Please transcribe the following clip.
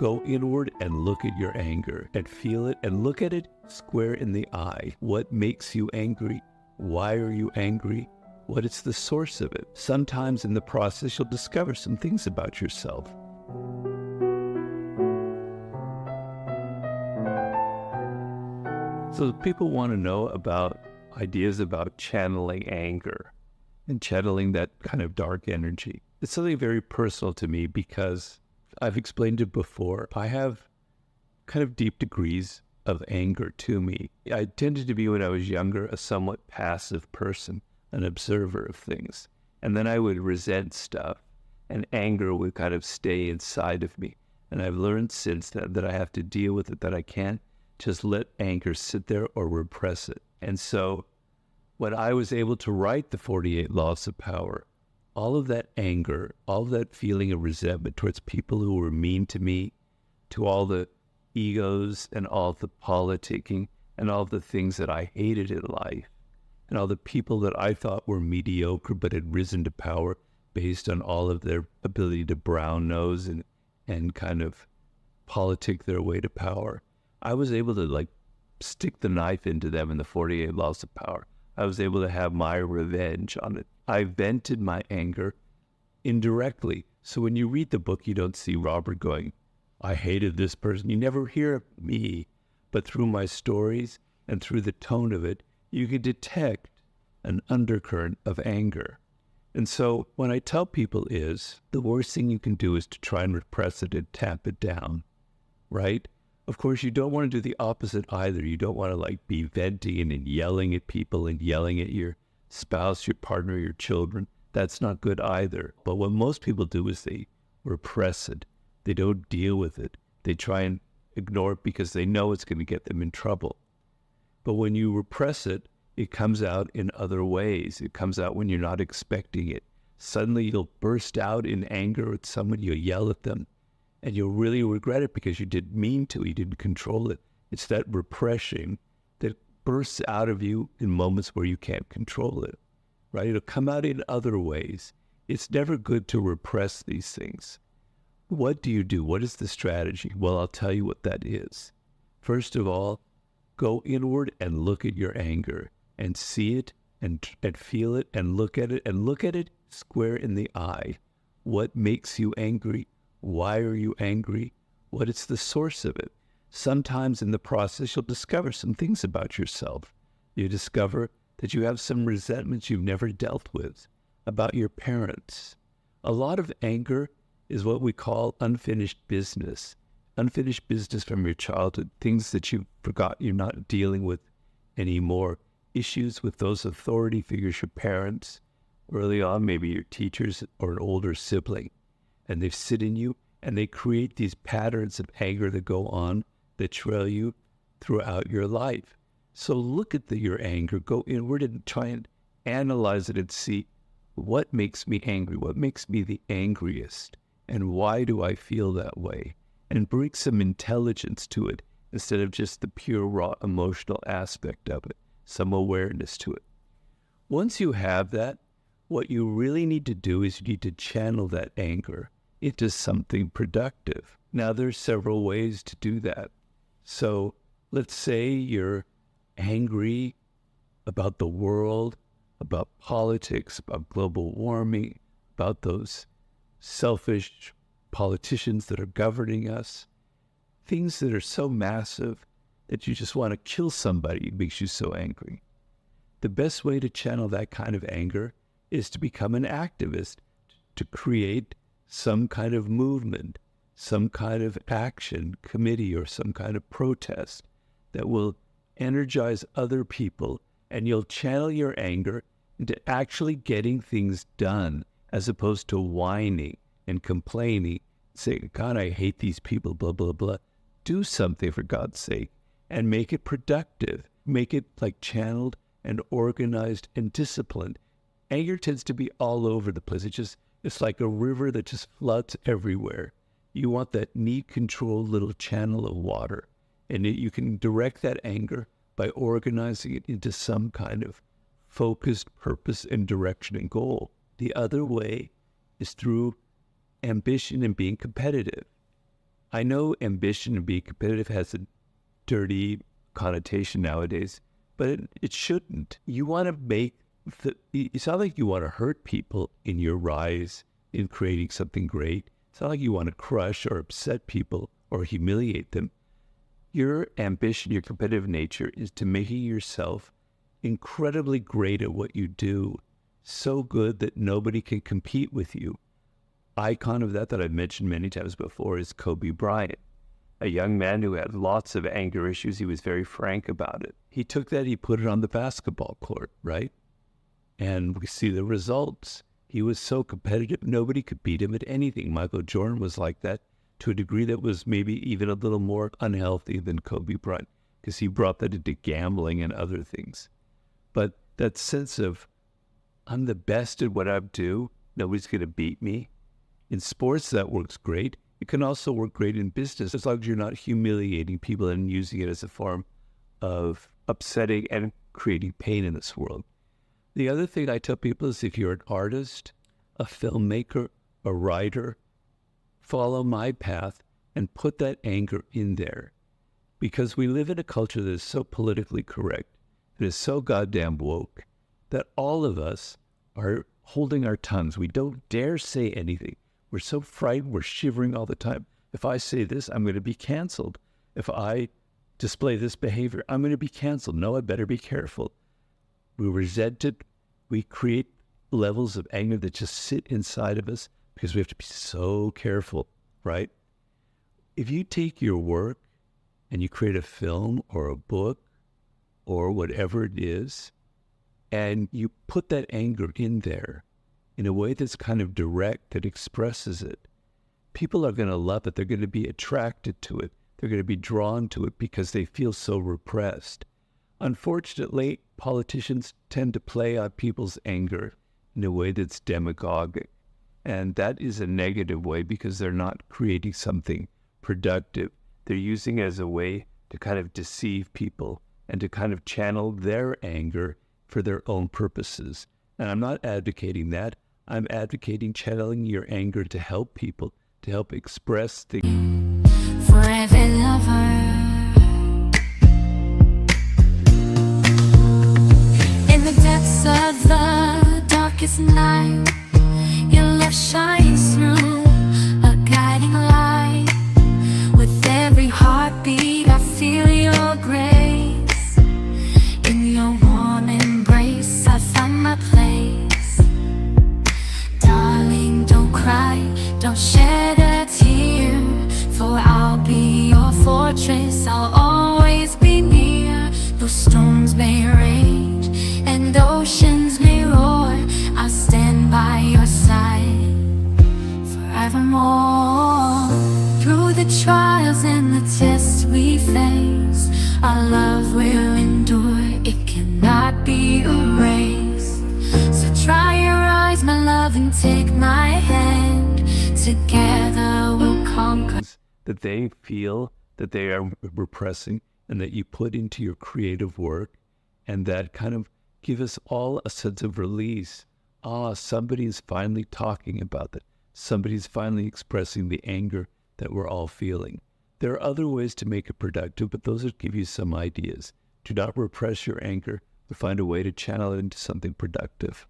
Go inward and look at your anger and feel it and look at it square in the eye. What makes you angry? Why are you angry? What is the source of it? Sometimes in the process, you'll discover some things about yourself. So people want to know about ideas about channeling anger and channeling that kind of dark energy. It's something very personal to me because I've explained it before. I have kind of deep degrees of anger to me. I tended to be, when I was younger, a somewhat passive person, an observer of things. And then I would resent stuff, and anger would kind of stay inside of me. And I've learned since that I have to deal with it, that I can't just let anger sit there or repress it. And so when I was able to write the 48 Laws of Power, all of that anger, all of that feeling of resentment towards people who were mean to me, to all the egos and all the politicking and all the things that I hated in life, and all the people that I thought were mediocre but had risen to power based on all of their ability to brown nose and kind of politic their way to power. I was able to stick the knife into them in the 48 Laws of Power. I was able to have my revenge on it. I vented my anger indirectly. So when you read the book, you don't see Robert going, I hated this person. You never hear me, but through my stories and through the tone of it, you can detect an undercurrent of anger. And so what I tell people is the worst thing you can do is to try and repress it and tamp it down, right? Of course, you don't want to do the opposite either. You don't want to be venting and yelling at people and yelling at your spouse, your partner, your children. That's not good either. But what most people do is they repress it. They don't deal with it. They try and ignore it because they know it's going to get them in trouble. But when you repress it, it comes out in other ways. It comes out when you're not expecting it. Suddenly you'll burst out in anger at someone, you'll yell at them, and you'll really regret it because you didn't mean to, you didn't control it. It's that repression that bursts out of you in moments where you can't control it, right? It'll come out in other ways. It's never good to repress these things. What do you do? What is the strategy? Well, I'll tell you what that is. First of all, go inward and look at your anger and see it and feel it and look at it square in the eye. What makes you angry? Why are you angry? What is the source of it? Sometimes in the process, you'll discover some things about yourself. You discover that you have some resentments you've never dealt with about your parents. A lot of anger is what we call unfinished business. Unfinished business from your childhood, things that you forgot you're not dealing with anymore. Issues with those authority figures, your parents, early on, maybe your teachers or an older sibling. And they sit in you and they create these patterns of anger that go on, that trail you throughout your life. So look at your anger, go inward and try and analyze it and see what makes me angry, what makes me the angriest, and why do I feel that way? And bring some intelligence to it instead of just the pure raw emotional aspect of it, some awareness to it. Once you have that, what you really need to do is you need to channel that anger into something productive. Now, there's several ways to do that. So let's say you're angry about the world, about politics, about global warming, about those selfish politicians that are governing us, things that are so massive that you just want to kill somebody. It makes you so angry. The best way to channel that kind of anger is to become an activist, to create some kind of movement, some kind of action committee or some kind of protest that will energize other people, and you'll channel your anger into actually getting things done as opposed to whining and complaining, saying, God, I hate these people, blah, blah, blah. Do something for God's sake and make it productive. Make it channeled and organized and disciplined. Anger tends to be all over the place. It's like a river that just floods everywhere. You want that neat, controlled little channel of water. And you can direct that anger by organizing it into some kind of focused purpose and direction and goal. The other way is through ambition and being competitive. I know ambition and being competitive has a dirty connotation nowadays, but it shouldn't. You want to make it's not like you want to hurt people in your rise in creating something great. It's not like you want to crush or upset people or humiliate them. Your ambition, your competitive nature is to making yourself incredibly great at what you do, so good that nobody can compete with you. Icon of that I've mentioned many times before is Kobe Bryant, a young man who had lots of anger issues. He was very frank about it. He took that, he put it on the basketball court, right? And we see the results. He was so competitive, nobody could beat him at anything. Michael Jordan was like that to a degree that was maybe even a little more unhealthy than Kobe Bryant, because he brought that into gambling and other things. But that sense of, I'm the best at what I do, nobody's going to beat me. In sports, that works great. It can also work great in business, as long as you're not humiliating people and using it as a form of upsetting and creating pain in this world. The other thing I tell people is, if you're an artist, a filmmaker, a writer, follow my path and put that anger in there. Because we live in a culture that is so politically correct, that is so goddamn woke, that all of us are holding our tongues. We don't dare say anything. We're so frightened, we're shivering all the time. If I say this, I'm going to be canceled. If I display this behavior, I'm going to be canceled. No, I better be careful. We resent it. We create levels of anger that just sit inside of us because we have to be so careful, right? If you take your work and you create a film or a book or whatever it is, and you put that anger in there in a way that's kind of direct, that expresses it, people are going to love it. They're going to be attracted to it. They're going to be drawn to it because they feel so repressed. Unfortunately, politicians tend to play on people's anger in a way that's demagogic. And that is a negative way because they're not creating something productive. They're using it as a way to kind of deceive people and to kind of channel their anger for their own purposes. And I'm not advocating that. I'm advocating channeling your anger to help people, to help express things. Forever lover. In the depths of the darkest night, your love shines through, a guiding light. With every heartbeat I feel your grace. In your warm embrace I find my place. Darling, don't cry, don't shed a tear, for I'll be your fortress, I'll always be near. Though storms may rage and oceans may roar, I'll stand by your side forevermore. Through the trials and the tests we face, our love will endure, it cannot be erased. So dry your eyes, my love, and take my hand. Together we'll conquer. That they feel that they are repressing and that you put into your creative work, and that kind of give us all a sense of release. Somebody's finally talking about that. Somebody's finally expressing the anger that we're all feeling. There are other ways to make it productive, but those will give you some ideas. Do not repress your anger, but find a way to channel it into something productive.